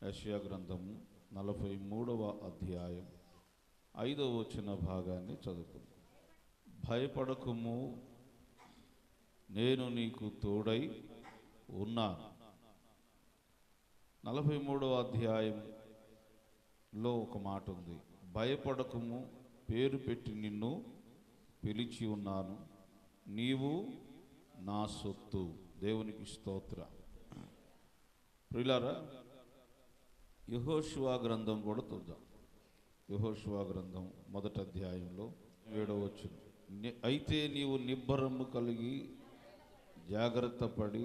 యెషయా గ్రంథము 43వ అధ్యాయం 5వ వచన భాగాన్ని చదువుకుందాం. భయపడకుము, నేను నీకు తోడై ఉన్నాను. 43వ అధ్యాయంలో ఒక మాట ఉంది, భయపడకుము, పేరు పెట్టి నిన్ను పిలిచి ఉన్నాను, నీవు నా సొత్తు. దేవునికి స్తోత్ర. ప్రియులారా, యెహోషువ గ్రంథం కూడా చూద్దాం. యెహోషువ గ్రంథం 1వ అధ్యాయంలో 7వ వచనం, అయితే నీవు నిబ్బరము కలిగి జాగ్రత్త పడి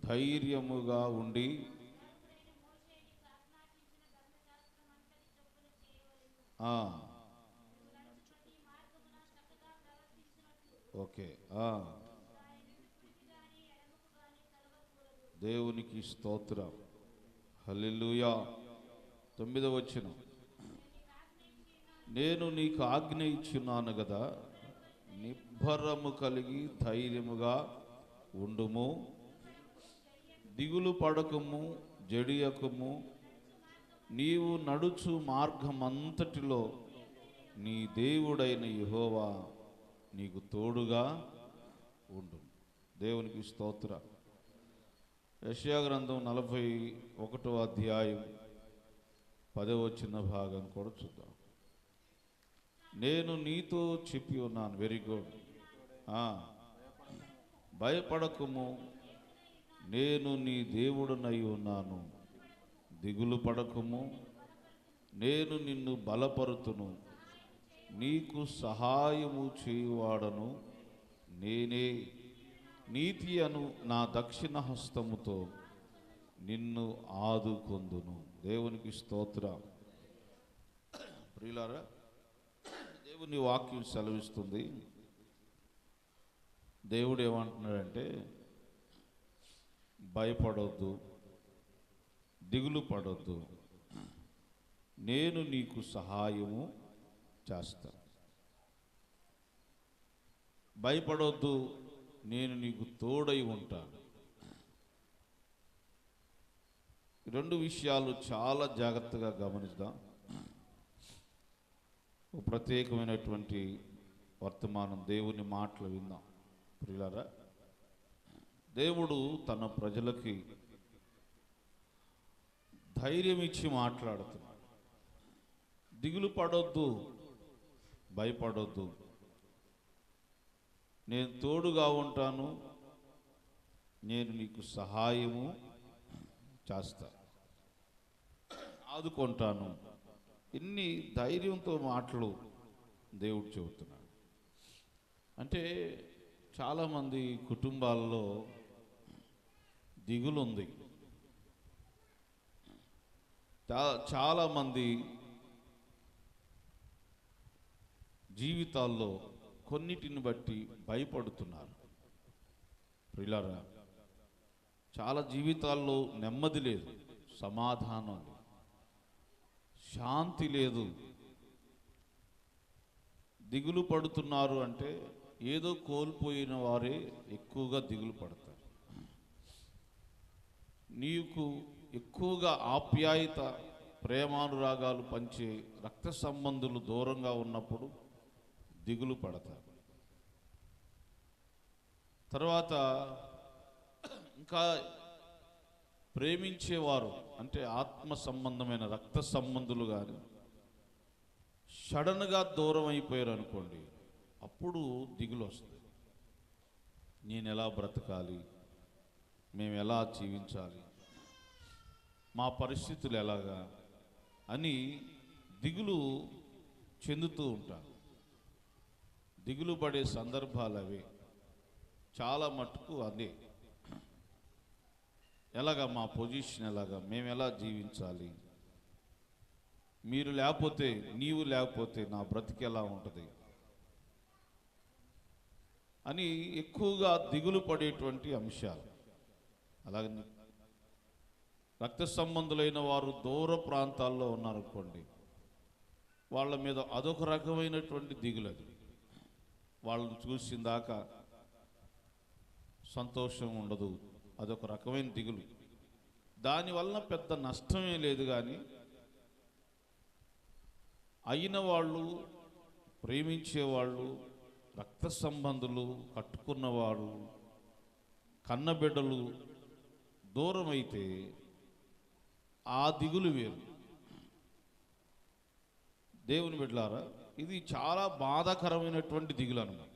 ధైర్యముగా ఉండి ఓకే దేవునికి స్తోత్రం. హల్లెలూయా. 9వ వచనం, నేను నీకు ఆజ్ఞ ఇచ్చున్నాను కదా, నిబ్బరము కలిగి ధైర్యముగా ఉండుము, దిగులు పడకము, జడియకము, నీవు నడుచు మార్గమంతటిలో నీ దేవుడైన యెహోవా నీకు తోడుగా ఉండు. దేవునికి స్తోత్ర. యెషయా గ్రంథం 41వ అధ్యాయం 10వ వచన భాగం కూడా చూద్దాం. నేను నీతో చెప్పి ఉన్నాను. Very good. భయపడకుము, నేను నీ దేవుడనై ఉన్నాను, దిగులు పడకుము, నేను నిన్ను బలపరుతును, నీకు సహాయము చేయువాడను నేనే, నీతి అను నా దక్షిణ హస్తముతో నిన్ను ఆదుకొందును. దేవునికి స్తోత్రం. ప్రియులారా, దేవుని వాక్యం సెలవిస్తుంది. దేవుడు ఏమంటున్నాడంటే, భయపడొద్దు, దిగులు పడొద్దు, నేను నీకు సహాయము చేస్తాను. భయపడొద్దు, నేను నీకు తోడై ఉంటాను. రెండు విషయాలు చాలా జాగ్రత్తగా గమనిద్దాం. ప్రత్యేకమైనటువంటి వర్తమానం, దేవుని మాటలు విందాం. ప్రియులారా, దేవుడు తన ప్రజలకి ధైర్యం ఇచ్చి మాట్లాడుతున్నాడు. దిగులు పడొద్దు, భయపడొద్దు, నేను తోడుగా ఉంటాను, నేను నీకు సహాయము చేస్తాను, ఆదుకుంటాను. ఇన్ని ధైర్యంతో మాటలు దేవుడు చెబుతున్నాడు. అంటే చాలామంది కుటుంబాల్లో దిగులు ఉంది. చాలామంది జీవితాల్లో కొన్నిటిని బట్టి భయపడుతున్నారు. ప్రియులారా, చాలా జీవితాల్లో నెమ్మది లేదు, సమాధానం లేదు, శాంతి లేదు. దిగులు పడుతున్నారు అంటే ఏదో కోల్పోయిన వారే ఎక్కువగా దిగులు పడతారు. నీకు ఎక్కువగా ఆప్యాయత, ప్రేమానురాగాలు పంచే రక్త సంబంధులు దూరంగా ఉన్నప్పుడు దిగులు పడతారు. తర్వాత ఇంకా ప్రేమించేవారు అంటే ఆత్మ సంబంధమైన రక్త సంబంధులు కానీ సడన్గా దూరం అయిపోయారు అనుకోండి, అప్పుడు దిగులు వస్తుంది. నేను ఎలా బ్రతకాలి, మేము ఎలా జీవించాలి, మా పరిస్థితులు ఎలాగా అని దిగులు చెందుతూ ఉంటారు. దిగులు పడే సందర్భాలు అవే, చాలా మటుకు అదే. ఎలాగా, మా పొజిషన్ ఎలాగా, మేము ఎలా జీవించాలి, మీరు లేకపోతే, నీవు లేకపోతే నా బ్రతికి ఎలా ఉంటుంది అని ఎక్కువగా దిగులు పడేటువంటి అంశాలు. అలాగే రక్త సంబంధులైన వారు దూర ప్రాంతాల్లో ఉన్నారనుకోండి, వాళ్ళ మీద అదొక రకమైనటువంటి దిగులు. అది వాళ్ళని చూసిందాకా సంతోషం ఉండదు, అదొక రకమైన దిగులు. దానివలన పెద్ద నష్టమే లేదు, కానీ అయిన వాళ్ళు, ప్రేమించేవాళ్ళు, రక్త సంబంధులు, కట్టుకున్నవారు, కన్నబిడ్డలు దూరం అయితే ఆ దిగులు వేరు. దేవుని బిడ్డలారా, ఇది చాలా బాధాకరమైనటువంటి దిగులు అన్నమాట.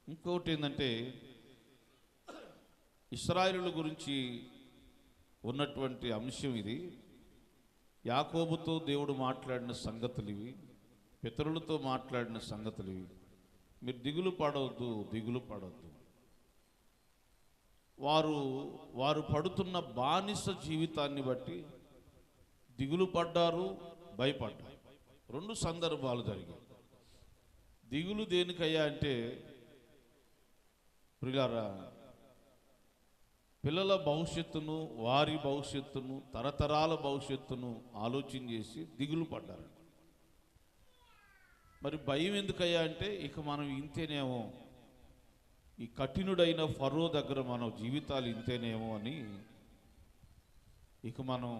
ఇంకోటి ఏంటంటే, ఇశ్రాయేలుల గురించి ఉన్నటువంటి అంశం ఇది. యాకోబుతో దేవుడు మాట్లాడిన సంగతులు ఇవి, పితరులతో మాట్లాడిన సంగతులు ఇవి. మీరు దిగులు పడవద్దు, దిగులు పడవద్దు. వారు పడుతున్న బానిస జీవితాన్ని బట్టి దిగులు పడ్డారు, భయపడ్డారు. రెండు సందర్భాలు జరిగాయి. దిగులు దేనికయ్యా అంటే, ప్రియులారా, పిల్లల భవిష్యత్తును, వారి భవిష్యత్తును, తరతరాల భవిష్యత్తును ఆలోచన చేసి దిగులు పడ్డారు. మరి భయం ఎందుకయ్యా అంటే, ఇక మనం ఇంతేనేమో, ఈ కఠినుడైన ఫరో దగ్గర మన జీవితాలు ఇంతేనేమో అని, ఇక మనం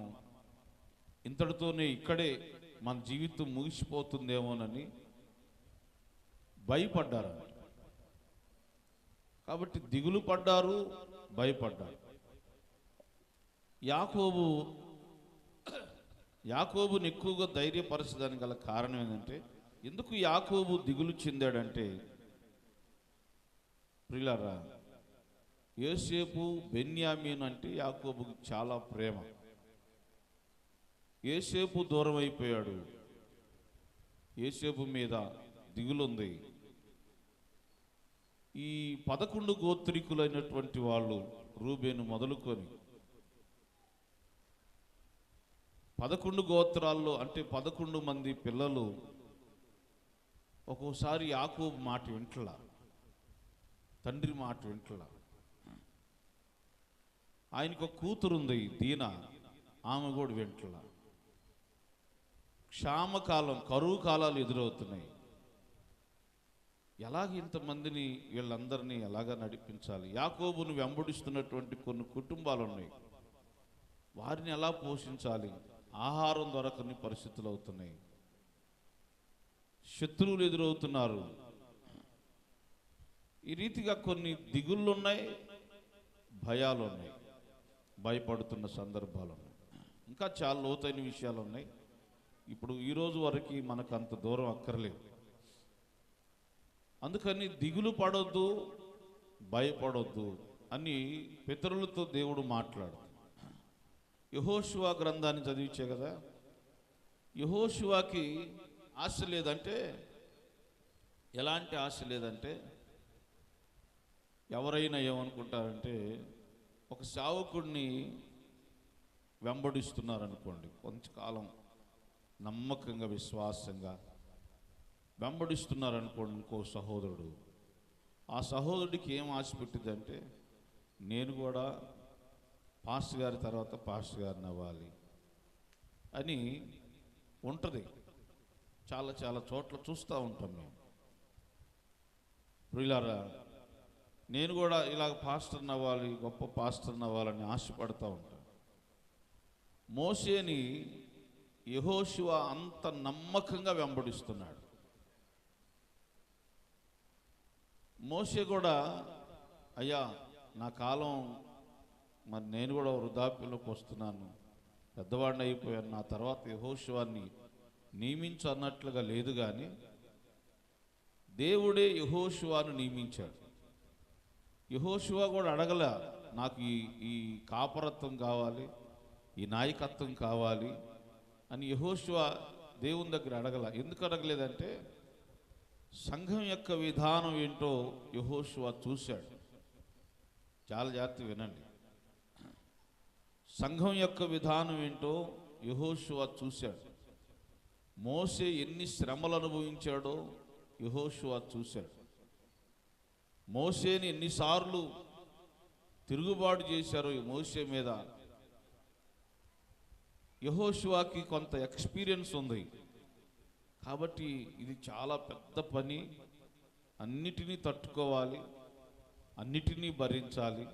ఇంతటితోనే ఇక్కడే మన జీవితం ముగిసిపోతుందేమోనని భయపడ్డారు. కాబట్టి దిగులు పడ్డారు, భయపడ్డారు. యాకోబుని ఎక్కువగా ధైర్యపరచడానికి గల కారణం ఏంటంటే, ఎందుకు యాకోబు దిగులు చెందాడంటే, ప్రియులారా, యోసేపు, బెన్యామీన్ అంటే యాకోబుకి చాలా ప్రేమ. యోసేపు దూరం అయిపోయాడు, యోసేపు మీద దిగులుంది. ఈ 11 గోత్రికులైనటువంటి వాళ్ళు, రూబేను మొదలుకొని 11 గోత్రాల్లో అంటే 11 మంది పిల్లలు ఒక్కోసారి యాకోబు మాట వింటలా, తండ్రి మాట వింటలా. ఆయనకు ఒక కూతురుంది దీనా, ఆమె కూడా వింటలా. క్షామకాలం, కరువు కాలాలు ఎదురవుతున్నాయి. ఎలాగ ఇంతమందిని, వీళ్ళందరినీ ఎలాగ నడిపించాలి? యాకోబును వెంబడిస్తున్నటువంటి కొన్ని కుటుంబాలు ఉన్నాయి, వారిని ఎలా పోషించాలి? ఆహారం దొరకని పరిస్థితులు అవుతున్నాయి, శత్రువులు ఎదురవుతున్నారు. ఈ రీతిగా కొన్ని దిగుళ్ళు ఉన్నాయి, భయాలు ఉన్నాయి, భయపడుతున్న సందర్భాలు ఉన్నాయి. ఇంకా చాలా లోతైన విషయాలు ఉన్నాయి. ఇప్పుడు ఈరోజు వరకు మనకు అంత దూరం అక్కర్లేదు. అందుకని దిగులు పడొద్దు, భయపడొద్దు అని పితరులతో దేవుడు మాట్లాడు. యెహోషువ గ్రంథాన్ని చదివించే కదా. యెహోషువకి ఆశ లేదంటే, ఎలాంటి ఆశ లేదంటే, ఎవరైనా ఏమనుకుంటారంటే, ఒక సేవకుడిని వెంబడిస్తున్నారనుకోండి, కొంతకాలం నమ్మకంగా, విశ్వాసంగా వెంబడిస్తున్నారనుకోండి ఇంకో సహోదరుడు, ఆ సహోదరుడికి ఏం ఆశ పెట్టిందంటే, నేను కూడా పాస్టర్ గారి తర్వాత పాస్టర్ గారిని అవ్వాలి అని ఉంటుంది. చాలా చాలా చోట్ల చూస్తూ ఉంటాం మేము. ప్రియులారా, నేను కూడా ఇలాగ పాస్టర్ని అవ్వాలి, గొప్ప పాస్టర్ని అవ్వాలని ఆశపడుతూ ఉంటాను. మోషేని యెహోషువ అంత నమ్మకంగా వెంబడిస్తున్నాడు. మోషే కూడా, అయ్యా నా కాలం, మరి నేను కూడా వృద్ధాప్యంలోకి వస్తున్నాను, పెద్దవాడిని అయిపోయాను, నా తర్వాత యెహోషువాని నియమించు అన్నట్లుగా లేదు, కానీ దేవుడే యెహోషువాను నియమించాడు. యెహోషువ కూడా అడగల, నాకు ఈ కాపరత్వం కావాలి, ఈ నాయకత్వం కావాలి అని యెహోషువ దేవుని దగ్గర అడగల. ఎందుకు అడగలేదంటే, సంఘం యొక్క విధానం ఏంటో యెహోషువ చూశాడు. చాలా జాగ్రత్తగా వినండి. సంఘం యొక్క విధానం ఏంటో యెహోషువ చూశాడు. మోషే ఎన్ని శ్రమలు అనుభవించాడో యెహోషువ చూశాడు. మోషేని ఎన్నిసార్లు తిరుగుబాటు చేశారో ఈ మోషే మీద. యెహోషువకి కొంత ఎక్స్పీరియన్స్ ఉంది కాబట్టి ఇది చాలా పెద్ద పని, అన్నిటినీ తట్టుకోవాలి, అన్నిటినీ భరించాలి.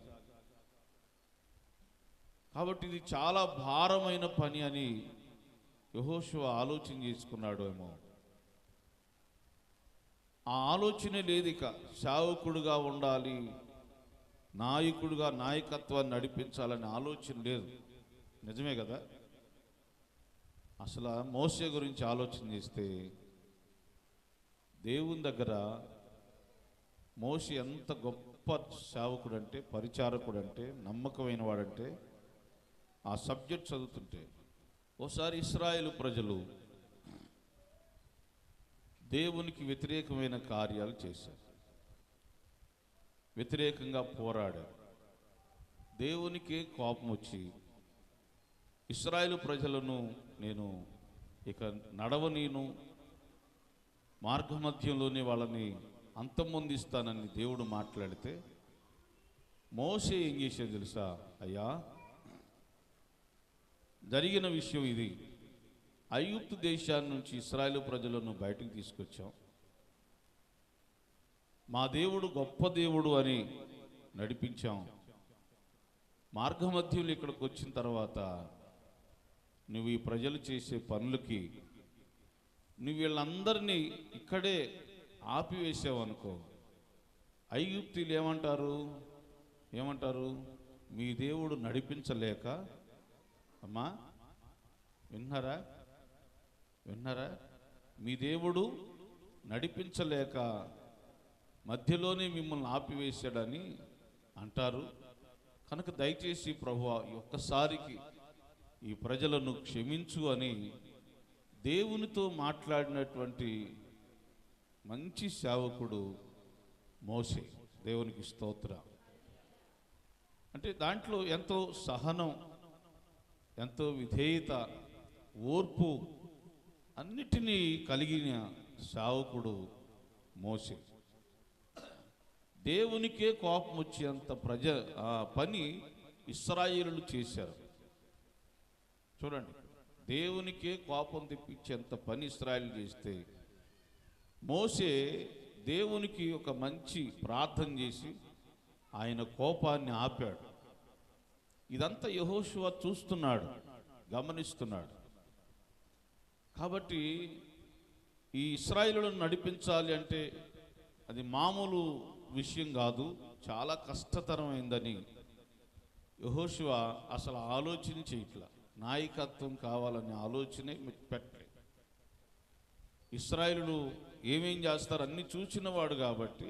కాబట్టి ఇది చాలా భారమైన పని అని యెహోషువ ఆలోచన చేసుకున్నాడు ఏమో. ఆ ఆలోచనే లేదు. ఇక సేవకుడుగా ఉండాలి, నాయకుడుగా నాయకత్వాన్ని నడిపించాలనే ఆలోచన లేదు. నిజమే కదా. అసలు మోషే గురించి ఆలోచన చేస్తే దేవుని దగ్గర మోషే ఎంత గొప్ప సేవకుడు అంటే, పరిచారకుడు అంటే, నమ్మకమైన వాడంటే, ఆ సబ్జెక్ట్ చదువుతుంటే ఓసారి ఇశ్రాయేలు ప్రజలు దేవునికి వ్యతిరేకమైన కార్యాలు చేశారు, వ్యతిరేకంగా పోరాడారు. దేవునికే కోపం వచ్చి ఇశ్రాయేలు ప్రజలను నేను ఇక నడవనీను, మార్గమధ్యంలోనే వాళ్ళని అంతమొందిస్తానని దేవుడు మాట్లాడితే మోషే ఏం చేసేది తెలుసా? అయ్యా, జరిగిన విషయం ఇది. ఐగుప్తు దేశాన్ని నుంచి ఇశ్రాయేలు ప్రజలను బయటకు తీసుకొచ్చాం. మా దేవుడు గొప్ప దేవుడు అని నడిపించాం. మార్గమధ్యంలో ఇక్కడికి వచ్చిన తర్వాత నువ్వు ఈ ప్రజలు చేసే పనులకి నువ్వు వీళ్ళందరినీ ఇక్కడే ఆపివేసావు అనుకో, ఐగుప్తీయులు ఏమంటారు? మీ దేవుడు నడిపించలేక, అమ్మా విన్నారా? మీ దేవుడు నడిపించలేక మధ్యలోనే మిమ్మల్ని ఆపివేశాడని అంటారు. కనుక దయచేసి ప్రభువా ఒక్కసారికి ఈ ప్రజలను క్షమించు అని దేవునితో మాట్లాడినటువంటి మంచి సేవకుడు మోషే. దేవునికి స్తోత్రం. అంటే దాంట్లో ఎంతో సహనం, ఎంతో విధేయత, ఓర్పు అన్నిటినీ కలిగిన సేవకుడు మోషే. దేవునికే కోపం వచ్చేంత పని ఇశ్రాయేలులు చేశారు. చూడండి, దేవునికే కోపం తెప్పించేంత పని ఇశ్రాయేలు చేస్తే మోషే దేవునికి ఒక మంచి ప్రార్థన చేసి ఆయన కోపాన్ని ఆపాడు. ఇదంతా యెహోషువ చూస్తున్నాడు, గమనిస్తున్నాడు. కాబట్టి ఈ ఇశ్రాయేలులను నడిపించాలి అంటే అది మామూలు విషయం కాదు, చాలా కష్టతరమైందని యెహోషువ అసలు ఆలోచన చేయట్లా. నాయకత్వం కావాలనే ఆలోచనే పెట్టలే. ఇశ్రాయేలులు ఏమేం చేస్తారు అన్ని చూచినవాడు కాబట్టి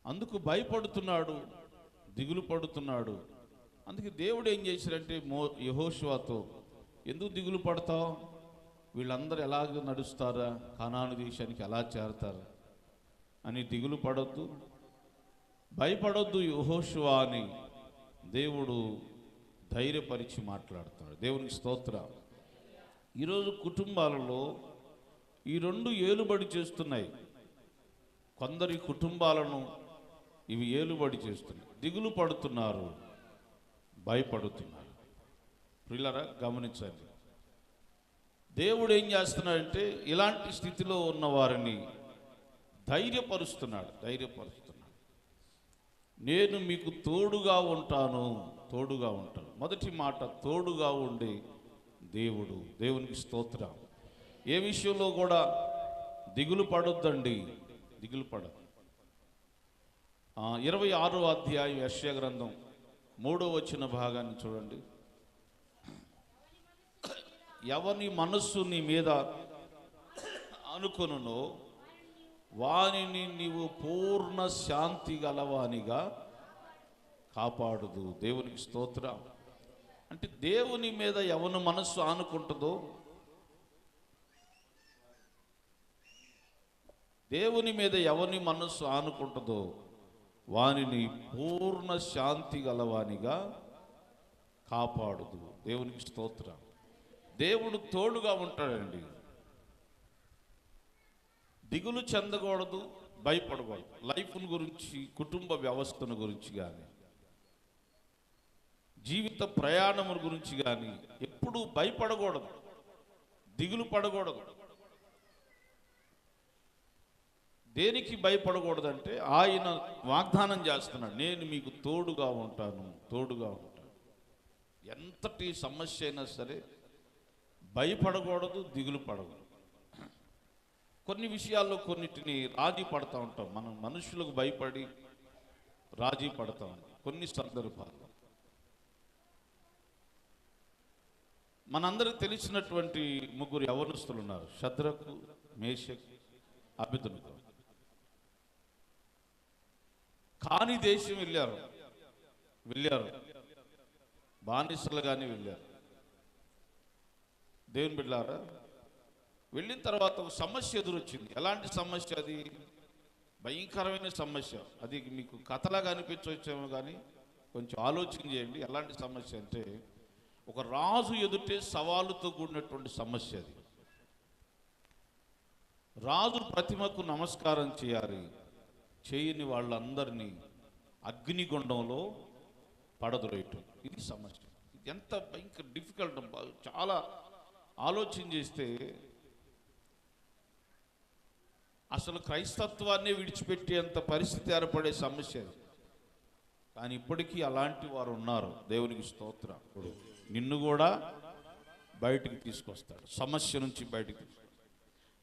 అందుకు భయపడుతున్నాడు, దిగులు పడుతున్నాడు. అందుకే దేవుడు ఏం చేశారంటే యెహోషువతో, ఎందుకు దిగులు పడతావు? వీళ్ళందరూ ఎలాగ నడుస్తారా, కనాను దేశానికి ఎలా చేరతారు అని దిగులు పడొద్దు, భయపడొద్దు యెహోషువ అని దేవుడు ధైర్యపరిచి మాట్లాడతాడు. దేవునికి స్తోత్రం. ఈరోజు కుటుంబాలలో ఈ రెండు ఏలుబడి చేస్తున్నాయి. కొందరి కుటుంబాలను ఇవి ఏలుబడి చేస్తున్నాయి. దిగులు పడుతున్నారు, భయపడుతున్నారు. ప్రియులారా గమనించండి, దేవుడు ఏం చేస్తున్నాడంటే ఇలాంటి స్థితిలో ఉన్న వారిని ధైర్యపరుస్తున్నాడు. నేను మీకు తోడుగా ఉంటాను. మొదటి మాట, తోడుగా ఉండే దేవుడు. దేవునికి స్తోత్రం. ఏ విషయంలో కూడా దిగులు పడొద్దండి, దిగులు పడదు. 26వ అధ్యాయం యెషయా గ్రంథం 3వ వచన భాగాన్ని చూడండి. ఎవని మనస్సు నీ మీద అనుకొనునో వానిని నీవు పూర్ణ శాంతి గలవానిగా కాపాడుదు. దేవునికి స్తోత్రం. అంటే దేవుని మీద ఎవని మనస్సు ఆనుకుంటుందో, దేవుని మీద ఎవని మనస్సు ఆనుకుంటుందో వానిని పూర్ణ శాంతి గలవానిగా కాపాడుదు. దేవునికి స్తోత్రం. దేవుడు తోడుగా ఉంటాడండి. దిగులు చెందకూడదు, భయపడకూడదు. లైఫ్ను గురించి, కుటుంబ వ్యవస్థను గురించి కానీ, జీవిత ప్రయాణం గురించి కానీ ఎప్పుడూ భయపడకూడదు, దిగులు పడకూడదు. దేనికి భయపడకూడదంటే ఆయన వాగ్దానం చేస్తున్నాడు, నేను మీకు తోడుగా ఉంటాను. ఎంతటి సమస్య అయినా సరే భయపడకూడదు, దిగులు పడకూడదు. కొన్ని విషయాల్లో కొన్నిటిని రాజీ పడతా ఉంటాం. మనం మనుషులకు భయపడి రాజీ పడతా ఉంటాం కొన్ని సందర్భాల్లో. మనందరికి తెలిసినటువంటి ముగ్గురు యవ్వనస్తులు ఉన్నారు, షద్రకు, మేషకు, అబేద్నెగో. కాని దేశం వెళ్ళారు, బానిసలుగానే వెళ్ళారు. దేవుని బిడ్డలారా, వెళ్ళిన తర్వాత ఒక సమస్య ఎదురొచ్చింది. ఎలాంటి సమస్య అది? భయంకరమైన సమస్య. అది మీకు కథలాగా అనిపించవచ్చేమో, కానీ కొంచెం ఆలోచన చేయండి. ఎలాంటి సమస్య అంటే, ఒక రాజు ఎదుటే సవాలుతో కూడినటువంటి సమస్య అది. రాజు ప్రతిమకు నమస్కారం చేయాలి, చేయని వాళ్ళందరినీ అగ్నిగుండంలో పడద్రోయటం. ఇది సమస్య. ఇది ఎంత భయంకర డిఫికల్ట్. చాలా ఆలోచన చేస్తే అసలు క్రైస్తత్వాన్ని విడిచిపెట్టేంత పరిస్థితి ఏర్పడే సమస్య అది. కానీ ఇప్పటికీ అలాంటి వారు ఉన్నారు. దేవునికి స్తోత్రం. ఇప్పుడు నిన్ను కూడా బయటికి తీసుకొస్తాడు, సమస్య నుంచి బయటికి.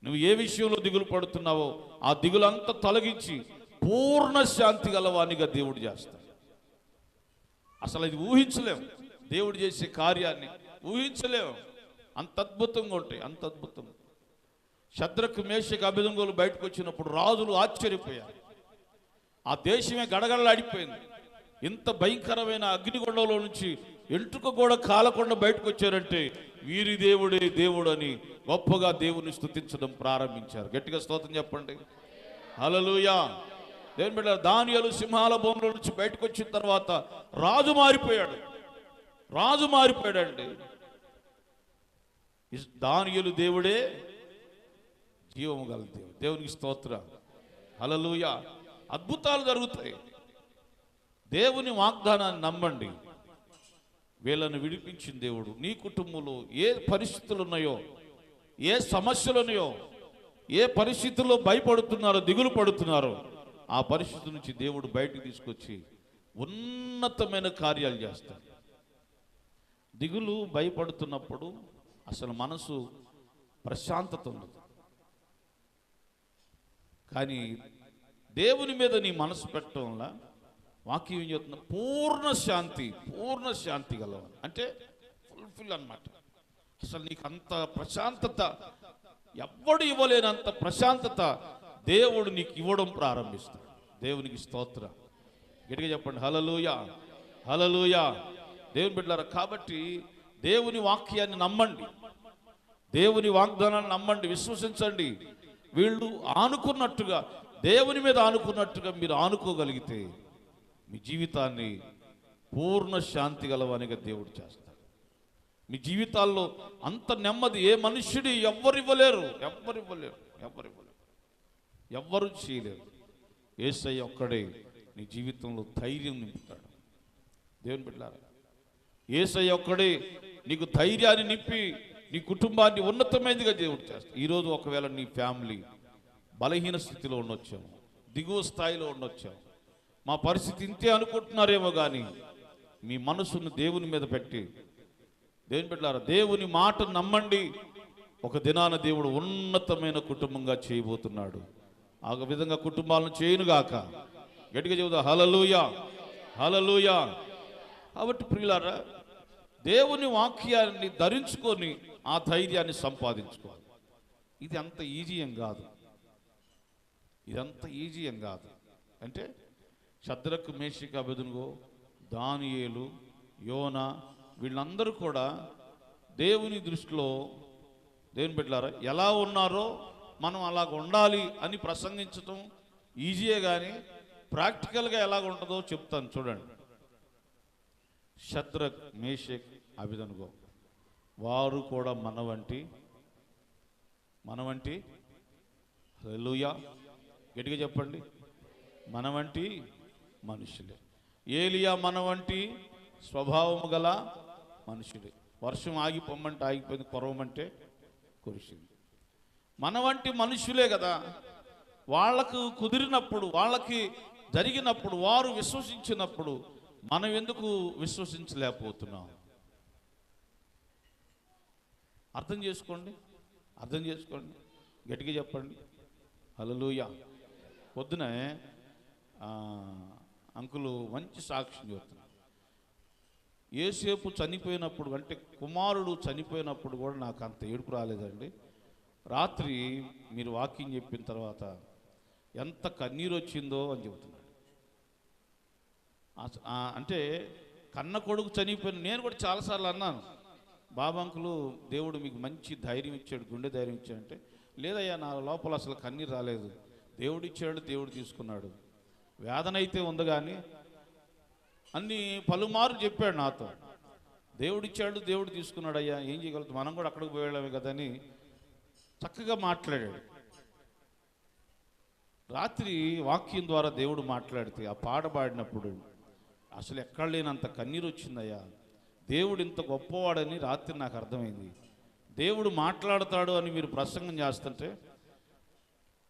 నువ్వు ఏ విషయంలో దిగులు పడుతున్నావో ఆ దిగులంతా తొలగించి పూర్ణ శాంతి గలవానిగా దేవుడు చేస్తాడు. అసలు ఇది ఊహించలేము, దేవుడు చేసే కార్యాన్ని ఊహించలేము. అంత అద్భుతంగా ఉంటాయి, అంత అద్భుతం. షద్రకు, మేషకు, అబేద్నెగోలు బయటకు వచ్చినప్పుడు రాజులు ఆశ్చర్యపోయారు. ఆ దేశమే గడగడలాడిపోయింది. ఇంత భయంకరమైన అగ్నిగుండంలో నుంచి ఎంట్రుక కూడా కాలకుండా బయటకు వచ్చారంటే వీరి దేవుడే దేవుడు అని గొప్పగా దేవుని స్తుతించడం ప్రారంభించారు. గట్టిగా స్తోత్రం చెప్పండి. హల్లెలూయా. దేవుని బిడ్డ, దానియేలు సింహాల బోనులో నుంచి బయటకు వచ్చిన తర్వాత రాజు మారిపోయాడు. అండి. దానియేలు దేవుడే జీవము గల దేవుడు. దేవునికి స్తోత్రం. హల్లెలూయా. అద్భుతాలు జరుగుతాయి. దేవుని వాగ్దానాన్ని నమ్మండి. వీళ్ళను విడిపించిన దేవుడు. నీ కుటుంబంలో ఏ పరిస్థితులు ఉన్నాయో, ఏ సమస్యలు ఉన్నాయో, ఏ పరిస్థితుల్లో భయపడుతున్నారో, దిగులు పడుతున్నారో, ఆ పరిస్థితి నుంచి దేవుడు బయటకు తీసుకొచ్చి ఉన్నతమైన కార్యాలు చేస్తాడు. దిగులు భయపడుతున్నప్పుడు అసలు మనసు ప్రశాంతత ఉండదు. కానీ దేవుని మీద నీ మనసు పెట్టడం వల్ల వాక్యం ఏం చెప్తున్నా, పూర్ణ శాంతి గలవాడు అంటే ఫుల్ఫిల్ అన్నమాట. అసలు నీకు అంత ప్రశాంతత ఎవ్వడు ఇవ్వలేనంత ప్రశాంతత దేవుడు నీకు ఇవ్వడం ప్రారంభిస్తాడు. దేవునికి స్తోత్రం. గట్టిగా చెప్పండి హల్లెలూయా, హల్లెలూయా. దేవుని బిడ్డలారా, కాబట్టి దేవుని వాక్యాన్ని నమ్మండి, దేవుని వాగ్దానాన్ని నమ్మండి, విశ్వసించండి. వీళ్ళు ఆనుకున్నట్టుగా, దేవుని మీద ఆనుకున్నట్టుగా మీరు ఆనుకోగలిగితే మీ జీవితాన్ని పూర్ణ శాంతి గలవానిగా దేవుడు చేస్తాడు. మీ జీవితాల్లో అంత నెమ్మది ఏ మనుష్యుడు ఎవ్వరు ఇవ్వలేరు, ఎవ్వరు చేయలేరు. యేసయ్య ఒక్కడే నీ జీవితంలో ధైర్యం నింపుతాడు. దేవుని బిడ్డలారా, యేసయ్య ఒక్కడే నీకు ధైర్యాన్ని నింపి నీ కుటుంబాన్ని ఉన్నతమైనదిగా దేవుడు చేస్తాడు. ఈరోజు ఒకవేళ నీ ఫ్యామిలీ బలహీన స్థితిలో ఉండొచ్చాము, దిగువ స్థాయిలో ఉండొచ్చాము, మా పరిస్థితి ఇంతే అనుకుంటున్నారేమో, కానీ మీ మనసును దేవుని మీద పెట్టి, దేవుని బిడ్డలారా, దేవుని మాట నమ్మండి. ఒక దినాన దేవుడు ఉన్నతమైన కుటుంబంగా చేయబోతున్నాడు. ఆ విధంగా కుటుంబాలను చేయనుగాక. గట్టిగా చెబుతా హల్లెలూయా, హల్లెలూయా. కాబట్టి ప్రియులారా, దేవుని వాక్యాన్ని ధరించుకొని ఆ ధైర్యాన్ని సంపాదించుకోవాలి. ఇది అంత ఈజీ ఏం కాదు, అంటే షద్రకు, మేషకు, అబేద్నెగో, దానియేలు, యోనా వీళ్ళందరూ కూడా దేవుని దృష్టిలో, దేవుని బిడ్డలారా, ఎలా ఉన్నారో మనం అలాగ ఉండాలి అని ప్రసంగించటం ఈజీయే, కానీ ప్రాక్టికల్గా ఎలాగ ఉంటుందో చెప్తాను చూడండి. షద్రకు, మేషకు, అబేద్నెగో వారు కూడా మన వంటి హల్లెలూయా, గట్టిగా చెప్పండి, మన వంటి మనుషులే. ఏలియా మన వంటి స్వభావము గల మనుషులే. వర్షం ఆగిపోమంటే ఆగిపోయింది, కురవమంటే కురిసింది. మన వంటి మనుషులే కదా. వాళ్ళకు కుదిరినప్పుడు, వాళ్ళకి జరిగినప్పుడు, వారు విశ్వసించినప్పుడు మనం ఎందుకు విశ్వసించలేకపోతున్నాం? అర్థం చేసుకోండి, అర్థం చేసుకోండి, గట్టిగా చెప్పండి హల్లెలూయా. పొద్దునే అంకులు మంచి సాక్ష్యం చెప్తున్నారు. యోసేపు చనిపోయినప్పుడు, అంటే కుమారుడు చనిపోయినప్పుడు కూడా నాకు అంత ఏడుపు రాలేదండి. రాత్రి మీరు వాకింగ్ చెప్పిన తర్వాత ఎంత కన్నీరు వచ్చిందో అని చెబుతున్నాడు. అంటే కన్న కొడుకు చనిపోయిన నేను కూడా చాలాసార్లు అన్నాను, బాబా అంకులు దేవుడు మీకు మంచి ధైర్యం ఇచ్చాడు, గుండె ధైర్యం ఇచ్చాడు అంటే, లేదయ్యా నా లోపల అసలు కన్నీరు రాలేదు, దేవుడు ఇచ్చాడు, దేవుడు తీసుకున్నాడు, వేదన అయితే ఉంది కానీ అన్నీ పలుమార్లు చెప్పాడు నాతో. దేవుడు ఇచ్చాడు, దేవుడు తీసుకున్నాడు, అయ్యా ఏం చేయగలుగుతాం, మనం కూడా అక్కడికి పోయేళ్ళమే కదా అని చక్కగా మాట్లాడాడు. రాత్రి వాక్యం ద్వారా దేవుడు మాట్లాడితే ఆ పాట పాడినప్పుడు అసలు ఎక్కడ లేనంత కన్నీరు వచ్చిందయ్యా. దేవుడు ఇంత గొప్పవాడని రాత్రి నాకు అర్థమైంది. దేవుడు మాట్లాడతాడు అని మీరు ప్రసంగం చేస్తుంటే,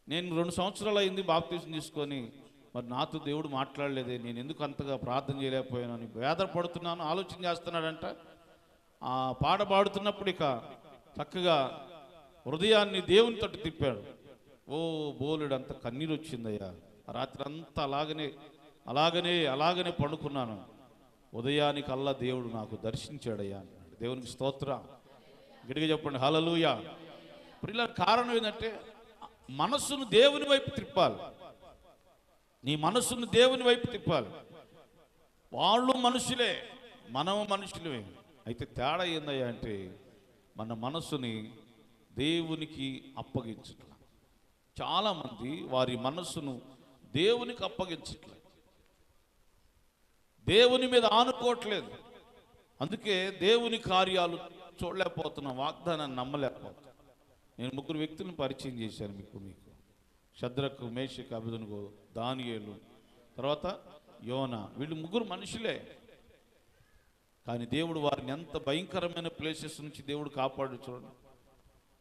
నేను 2 సంవత్సరాలు అయింది బాప్తీసం తీసుకొని, మరి నాతో దేవుడు మాట్లాడలేదే, నేను ఎందుకు అంతగా ప్రార్థన చేయలేకపోయాను అని వేదపడుతున్నాను, ఆలోచన చేస్తున్నాడంట. ఆ పాట పాడుతున్నప్పుడు ఇక చక్కగా హృదయాన్ని దేవుని తట్టు తిప్పాడు. ఓ బోలుడు అంత కన్నీరు వచ్చిందయ్యా. రాత్రి అంతా అలాగనే పండుకున్నాను. ఉదయానికల్లా దేవుడు నాకు దర్శించాడయ్యా అన్నాడు. దేవునికి స్తోత్రం, గట్టిగా చెప్పండి హల్లెలూయా. ప్రియుల కారణం ఏంటంటే మనస్సును దేవుని వైపు తిప్పాలి. నీ మనస్సును దేవుని వైపు తిప్పాలి. వాళ్ళు మనుషులే, మనము మనుషులమే. అయితే తేడా ఏందయ్యా అంటే మన మనస్సుని దేవునికి అప్పగించట్ల. చాలామంది వారి మనస్సును దేవునికి అప్పగించట్లేదు, దేవుని మీద ఆనుకోవట్లేదు. అందుకే దేవుని కార్యాలు చూడలేకపోతున్నాం, వాగ్దానాన్ని నమ్మలేకపోతున్నాం. నేను 3 వ్యక్తులను పరిచయం చేశాను మీకు. షద్రకు, మేషకు, అబేద్నెగో, దానియేలు, తర్వాత యోనా. వీళ్ళు 3 మనుషులే, కానీ దేవుడు వారిని ఎంత భయంకరమైన ప్లేసెస్ నుంచి దేవుడు కాపాడు చూడండి.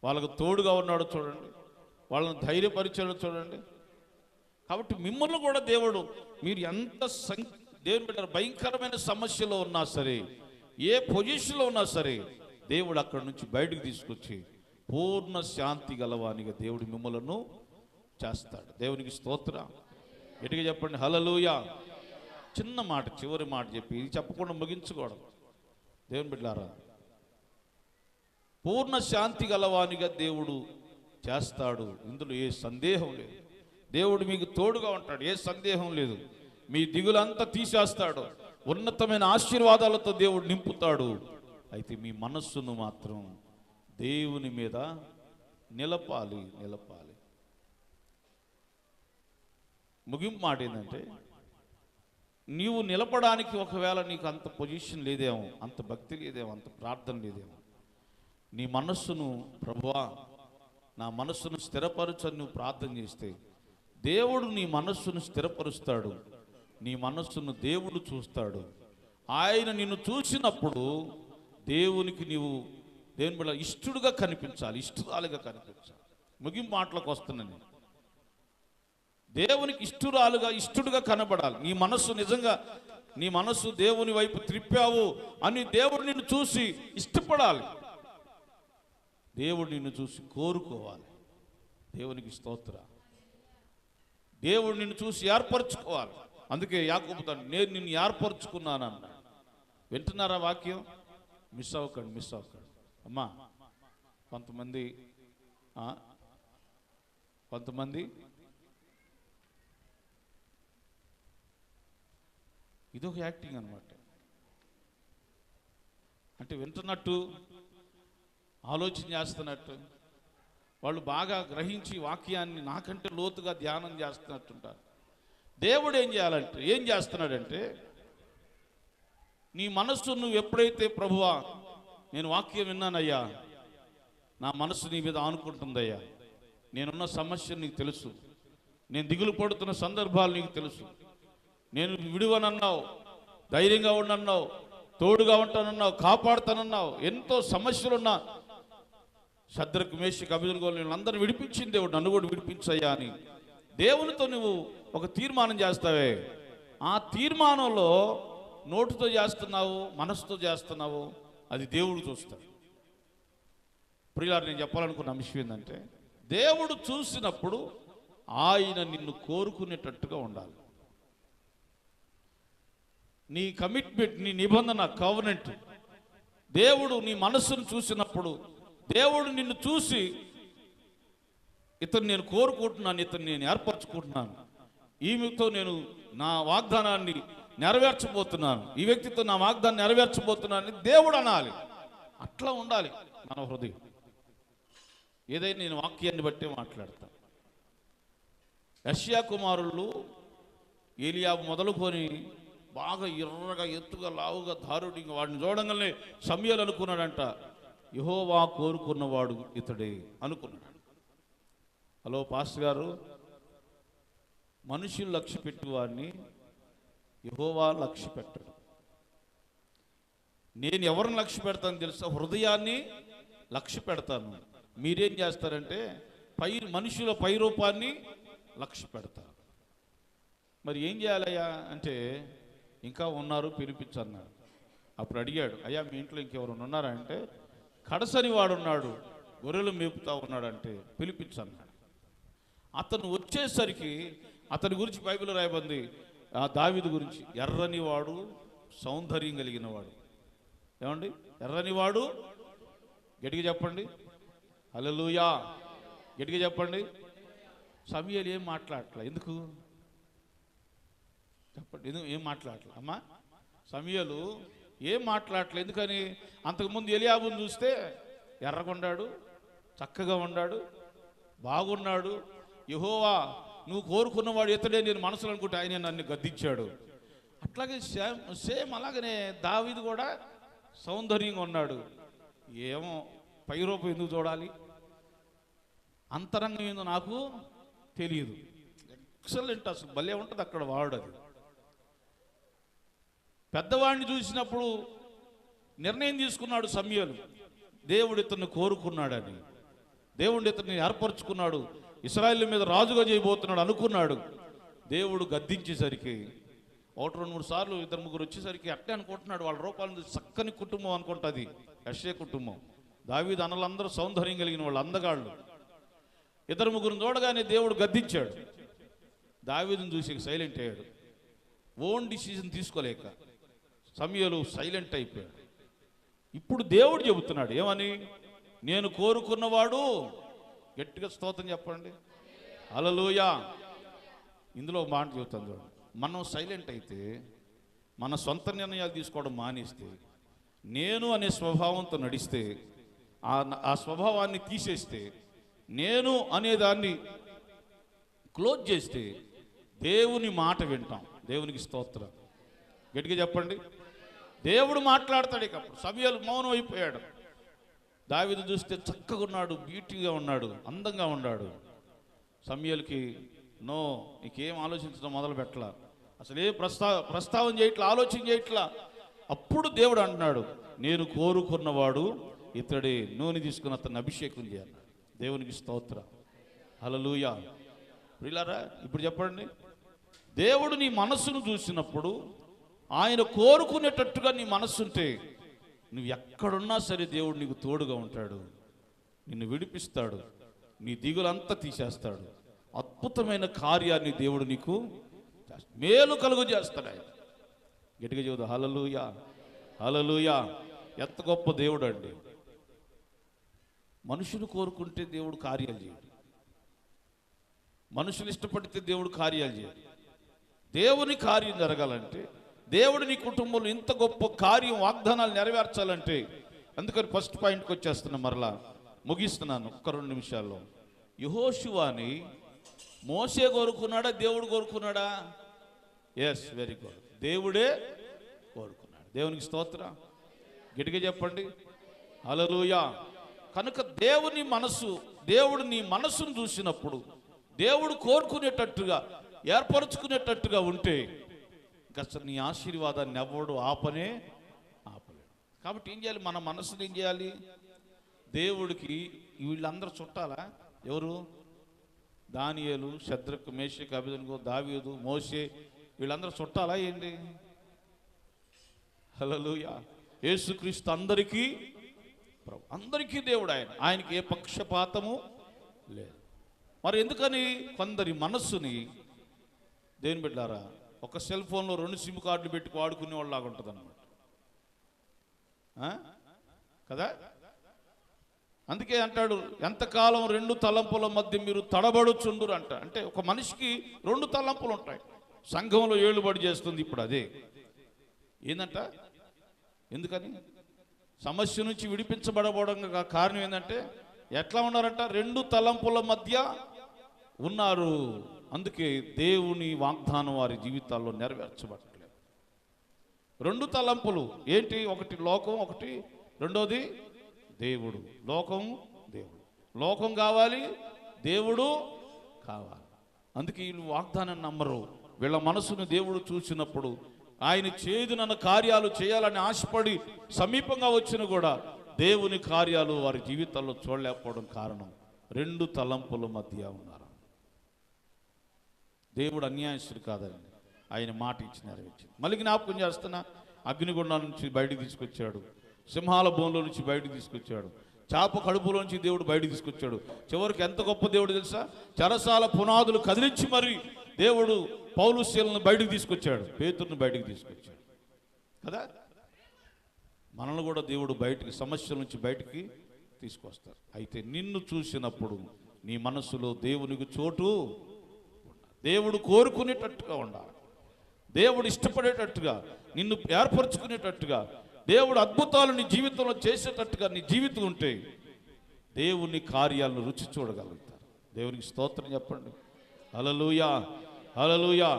వాళ్ళకు తోడుగా ఉన్నాడు చూడండి, వాళ్ళని ధైర్యపరిచాడు చూడండి. కాబట్టి మిమ్మల్ని కూడా దేవుడు, మీరు ఎంత దేవుని బిడ్డ భయంకరమైన సమస్యలో ఉన్నా సరే, ఏ పొజిషన్లో ఉన్నా సరే, దేవుడు అక్కడి నుంచి బయటకు తీసుకొచ్చి పూర్ణ శాంతి గలవానిగా దేవుడు మిమ్మలను చేస్తాడు. దేవునికి స్తోత్రం, గట్టిగా చెప్పండి హల్లెలూయా. చిన్న మాట, చివరి మాట చెప్పి ఇది చెప్పకుండా ముగించుకోవడం. దేవుని బిడ్డలారా, పూర్ణ శాంతి గలవానిగా దేవుడు చేస్తాడు, ఇందులో ఏ సందేహం లేదు. దేవుడు మీకు తోడుగా ఉంటాడు, ఏ సందేహం లేదు. మీ దిగులంతా తీసేస్తాడు, ఉన్నతమైన ఆశీర్వాదాలతో దేవుడు నింపుతాడు. అయితే మీ మనస్సును మాత్రం దేవుని మీద నిలపాలి. ముగింపు మాట ఏంటంటే, నీవు నిలపడానికి ఒకవేళ నీకు అంత పొజిషన్ లేదేమో, అంత భక్తి లేదేమో, అంత ప్రార్థన లేదేమో, నీ మనస్సును ప్రభువా నా మనస్సును స్థిరపరచని నువ్వు ప్రార్థన చేస్తే దేవుడు నీ మనస్సును స్థిరపరుస్తాడు. నీ మనస్సును దేవుడు చూస్తాడు. ఆయన నిన్ను చూసినప్పుడు దేవునికి నీవు దేవుని వల్ల ఇష్టడుగా కనిపించాలి, ఇష్టరాలుగా కనిపించాలి. ముగింపు మాటలకు వస్తున్నాను. దేవునికి ఇష్టడుగా కనబడాలి. నీ మనస్సు నిజంగా, నీ మనస్సు దేవుని వైపు త్రిప్పావు అని దేవుడు నిన్ను చూసి ఇష్టపడాలి, దేవుడు నిన్ను చూసి కోరుకోవాలి. దేవునికి స్తోత్ర. దేవుడు నిన్ను చూసి ఏర్పరచుకోవాలి. అందుకే యాకోబు నేను నిన్ను ఏర్పరచుకున్నాను అన్నాడు. వింటున్నారా వాక్యం? మిస్ అవ్వకండి. అమ్మా, కొంతమంది ఇదొక యాక్టింగ్ అనమాట. అంటే వింటున్నట్టు, ఆలోచన చేస్తున్నట్టు, వాళ్ళు బాగా గ్రహించి వాక్యాన్ని నాకంటే లోతుగా ధ్యానం చేస్తున్నట్టుంటారు. దేవుడు ఏం చేస్తున్నాడంటే, నీ మనస్సు నువ్వు ఎప్పుడైతే ప్రభువా నేను వాక్యం విన్నానయ్యా, నా మనస్సు నీ మీద ఆనుకుంటుందయ్యా, నేనున్న సమస్య నీకు తెలుసు, నేను దిగులు పడుతున్న సందర్భాలు నీకు తెలుసు, నేను విడువనన్నావు, ధైర్యంగా ఉండన్నావు, తోడుగా ఉంటానన్నావు, కాపాడుతానన్నావు, ఎంతో సమస్యలున్నా షద్రకు, మేషకు, అబేద్నెగో అందరిని విడిపించింది దేవుడు, నన్ను కూడా విడిపించయ్యా అని దేవునితో నువ్వు ఒక తీర్మానం చేస్తావే, ఆ తీర్మానంలో నోటుతో చేస్తున్నావు, మనసుతో చేస్తున్నావు, అది దేవుడు చూస్తాడు. ప్రియులారా, నేను చెప్పాలనుకున్న అంశం ఏంటంటే, దేవుడు చూసినప్పుడు ఆయన నిన్ను కోరుకునేటట్టుగా ఉండాలి. నీ కమిట్మెంట్, నీ నిబంధన, కవనెంట్, దేవుడు నీ మనస్సును చూసినప్పుడు, దేవుడు నిన్ను చూసి ఇతను నేను కోరుకుంటున్నాను, ఇతను నేను ఏర్పరచుకుంటున్నాను, ఈమెతో నేను నా వాగ్దానాన్ని నెరవేర్చబోతున్నాను, ఈ వ్యక్తితో నా వాగ్దాన్ని నెరవేర్చబోతున్నాను దేవుడు అనాలి. అట్లా ఉండాలి మన హృదయం. ఏదైనా నేను వాక్యాన్ని బట్టే మాట్లాడతాను. యెషయా కుమారులు ఏలియాబు మొదలుకొని బాగా ఎర్రగా, ఎత్తుగా, లావుగా, దారుడిగా వాడిని చూడంగానే సమూయేలు అనుకున్నాడంట, యెహోవా కోరుకున్నవాడు ఇతడే అనుకున్నాడు. హలో పాస్టర్ గారు, మనుషులు లక్ష్య పెట్టువాడిని యెహోవా లక్ష్య పెట్టడు. నేను ఎవరిని లక్ష్య పెడతాను తెలుసా? హృదయాన్ని లక్ష్య పెడతాను. మీరేం చేస్తారంటే మనుషుల పైరూపాన్ని లక్ష్య పెడతారు. మరి ఏం చేయాలయ్యా అంటే, ఇంకా ఉన్నారు, పిలిపించన్నాడు. అప్పుడు అడిగాడు, అయ్యా మీ ఇంట్లో ఇంకెవరు ఉన్నారా అంటే, కడసరి వాడున్నాడు, గొర్రెలు మేపుతా ఉన్నాడంటే పిలిపించన్నాడు. అతను వచ్చేసరికి అతని గురించి బైబిల్ రాయబడింది, దావీదు గురించి, ఎర్రని వాడు, సౌందర్యం కలిగిన వాడు. ఏమండి? ఎర్రని వాడు, గట్టిగా చెప్పండి, హల్లెలూయా, గట్టిగా చెప్పండి. సమూయేలు ఏం మాట్లాడట్లా, ఎందుకు చెప్పండి, ఎందుకు ఏం మాట్లాడట్లా అమ్మా? సమూయేలు ఏం మాట్లాడట్లేదు, ఎందుకని? అంతకుముందు ఎలియాబుని చూస్తే ఎర్రగొండాడు, చక్కగా ఉన్నాడు, బాగున్నాడు, యెహోవా నువ్వు కోరుకున్నవాడు ఇతడే నేను మనసులో అనుకుంటే ఆయన నన్ను గద్దించాడు. అట్లాగే సేమ్ అలాగనే దావీదు కూడా సౌందర్యంగా ఉన్నాడు. ఏమో పైరూపం ఎందుకు చూడాలి, అంతరంగం ఏందో నాకు తెలియదు. ఎక్సలెంట్, అసలు భలే ఉంటుంది అక్కడ వాడు. అది పెద్దవాడిని చూసినప్పుడు నిర్ణయం తీసుకున్నాడు సమూయేలు, దేవుడు ఇతన్ని కోరుకున్నాడని, దేవుడు ఇతన్ని ఏర్పరచుకున్నాడు, ఇశ్రాయేలు మీద రాజుగా చేయబోతున్నాడు అనుకున్నాడు. దేవుడు గద్దించేసరికి 1-2-3 సార్లు 2-3 వచ్చేసరికి అట్టే అనుకుంటున్నాడు, వాళ్ళ రూపాలను చక్కని కుటుంబం అనుకుంటుంది యెషయా కుటుంబం. దావీదు అన్నలందరూ సౌందర్యం కలిగిన వాళ్ళు, అందగాళ్ళు. 2-3 చూడగానే దేవుడు గద్దించాడు. దావీదును చూసి సైలెంట్ అయ్యాడు. ఓన్ డిసిజన్ తీసుకోలేక సమూయేలు సైలెంట్ అయిపోయాడు. ఇప్పుడు దేవుడు చెబుతున్నాడు ఏమని? నేను కోరుకున్నవాడు, గట్టిగా స్తోత్రం చెప్పండి, హల్లెలూయా. ఇందులో మాట చెబుతాను చూడండి, మనం సైలెంట్ అయితే, మన సొంత నిర్ణయాలు తీసుకోవడం మానేస్తే, నేను అనే స్వభావంతో నడిస్తే, ఆ స్వభావాన్ని తీసేస్తే, నేను అనేదాన్ని క్లోజ్ చేస్తే దేవుని మాట వింటాం. దేవునికి స్తోత్రం, గట్టిగా చెప్పండి. దేవుడు మాట్లాడతాడు. ఇక సమూయేలు మౌనం అయిపోయాడు. దావీదు చూస్తే చక్కగా ఉన్నాడు, బ్యూటీగా ఉన్నాడు, అందంగా ఉన్నాడు. సమూయేలుకి నో, నీకేం ఆలోచించడం మొదలు పెట్టలా, అసలు ఏ ప్రస్తావన చేయట్లా, ఆలోచన చేయట్లా. అప్పుడు దేవుడు అంటున్నాడు, నేను కోరుకున్నవాడు ఇతడే, నూనె తీసుకుని అతన్ని అభిషేకం చేయాలి. దేవునికి స్తోత్రం, హల్లెలూయా. ప్రియులారా, ఇప్పుడు చెప్పండి, దేవుడు నీ మనస్సును చూసినప్పుడు, ఆయన కోరుకునేటట్టుగా నీ మనస్సు ఉంటే, నువ్వు ఎక్కడున్నా సరే దేవుడు నీకు తోడుగా ఉంటాడు, నిన్ను విడిపిస్తాడు, నీ దిగులంతా తీసేస్తాడు, అద్భుతమైన కార్యాన్ని దేవుడు నీకు మేలు కలుగు చేస్తాడు. ఆయన గట్టిగా చెబుతా, హల్లెలూయా, హల్లెలూయా. ఎంత గొప్ప దేవుడు అండి. మనుషులు కోరుకుంటే దేవుడు కార్యాలు చేయడు, మనుషులు ఇష్టపడితే దేవుడు కార్యాలు చేయడు. దేవుని కార్యం జరగాలంటే, దేవుడు నీ కుటుంబంలో ఇంత గొప్ప కార్యం, వాగ్దానాలు నెరవేర్చాలంటే, అందుకని ఫస్ట్ పాయింట్కి వచ్చేస్తున్నా, మరలా ముగిస్తున్నాను ఒక్క 2 నిమిషాల్లో. యెహోషువని మోసే కోరుకున్నాడా, దేవుడు కోరుకున్నాడా? ఎస్, వెరీ గుడ్, దేవుడే కోరుకున్నాడు. దేవునికి స్తోత్రం, గట్టిగా చెప్పండి, హల్లెలూయా. కనుక దేవుడు నీ మనస్సును చూసినప్పుడు, దేవుడు కోరుకునేటట్టుగా, ఏర్పరచుకునేటట్టుగా ఉంటే, అసలు నీ ఆశీర్వాదాన్ని ఎవడు ఆపలేడు. కాబట్టి ఏం చేయాలి? మన మనసుని ఏం చేయాలి? దేవుడికి వీళ్ళందరూ చుట్టాలా? ఎవరు? దానియేలు, షద్రకు, మేషకు, అబేద్నెగో, దావీదు, మోషే, వీళ్ళందరూ చుట్టాలా ఏంటి? హల్లెలూయా. యేసుక్రీస్తు అందరికీ ప్రభు. అందరికీ దేవుడు ఆయన. ఆయనకి ఏ పక్షపాతము లేదు. మరి ఎందుకని కొందరి మనస్సుని దేని బిడ్డారా ఒక సెల్ ఫోన్లో 2 సిమ్ కార్డులు పెట్టి వాడుకునే వాళ్ళలాగా ఉంటుంది అన్నమాట కదా. అందుకే అంటాడు, ఎంతకాలం 2 తలంపుల మధ్య మీరు తడబడుచుండురు అంట. అంటే ఒక మనిషికి 2 తలంపులు ఉంటాయి. సంఘంలో ఏలుబడి చేస్తుంది ఇప్పుడు అదే. ఏందంట? ఎందుకని? సమస్య నుంచి విడిపించబడబోవడం కారణం ఏంటంటే ఎట్లా ఉన్నారంట? 2 తలంపుల మధ్య ఉన్నారు. అందుకే దేవుని వాగ్దానం వారి జీవితాల్లో నెరవేర్చబడట్లేదు. 2 తలంపులు ఏంటి? ఒకటి లోకం, ఒకటి రెండోది దేవుడు. లోకం, దేవుడు. లోకం కావాలి, దేవుడు కావాలి. అందుకే వీళ్ళు వాగ్దానం నమ్మరు. వీళ్ళ మనసును దేవుడు చూసినప్పుడు ఆయన చేదునన్న కార్యాలు చేయాలని ఆశపడి సమీపంగా వచ్చిన కూడా దేవుని కార్యాలు వారి జీవితాల్లో చూడలేకపోవడం కారణం 2 తలంపుల మధ్య ఉన్నారు. దేవుడు అన్యాయస్తుడు కాదండి. ఆయన మాట ఇచ్చి నెరవేర్చింది. మళ్ళీ జ్ఞాపకం చేస్తున్నా, అగ్నిగుండం నుంచి బయటికి తీసుకొచ్చాడు, సింహాల బోన్లో నుంచి బయటికి తీసుకొచ్చాడు, చాప కడుపులోంచి దేవుడు బయటికి తీసుకొచ్చాడు. చివరికి ఎంత గొప్ప దేవుడు తెలుసా? చెరసాల పునాదులు కదిలించి మరి దేవుడు పౌలుసీలను బయటికి తీసుకొచ్చాడు, పేతురుని బయటికి తీసుకొచ్చాడు కదా. మనల్ని కూడా దేవుడు బయటికి, సమస్యల నుంచి బయటికి తీసుకొస్తారు. అయితే నిన్ను చూసినప్పుడు నీ మనసులో దేవునికి చోటు ఉండాలి. దేవుడు కోరుకునేటట్టుగా ఉండాలి. దేవుడు ఇష్టపడేటట్టుగా, నిన్ను ఏర్పరచుకునేటట్టుగా, దేవుడు అద్భుతాలు నీ జీవితంలో చేసేటట్టుగా నీ జీవితం ఉంటే దేవుని కార్యాలను రుచి చూడగలుగుతారు. దేవునికి స్తోత్రం చెప్పండి. హల్లెలూయా, హల్లెలూయా.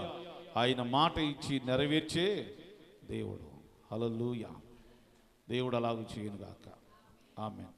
ఆయన మాట ఇచ్చి నెరవేర్చే దేవుడు. హల్లెలూయా. దేవుడు అలాగూ చేయనుగాక. ఆమేన్.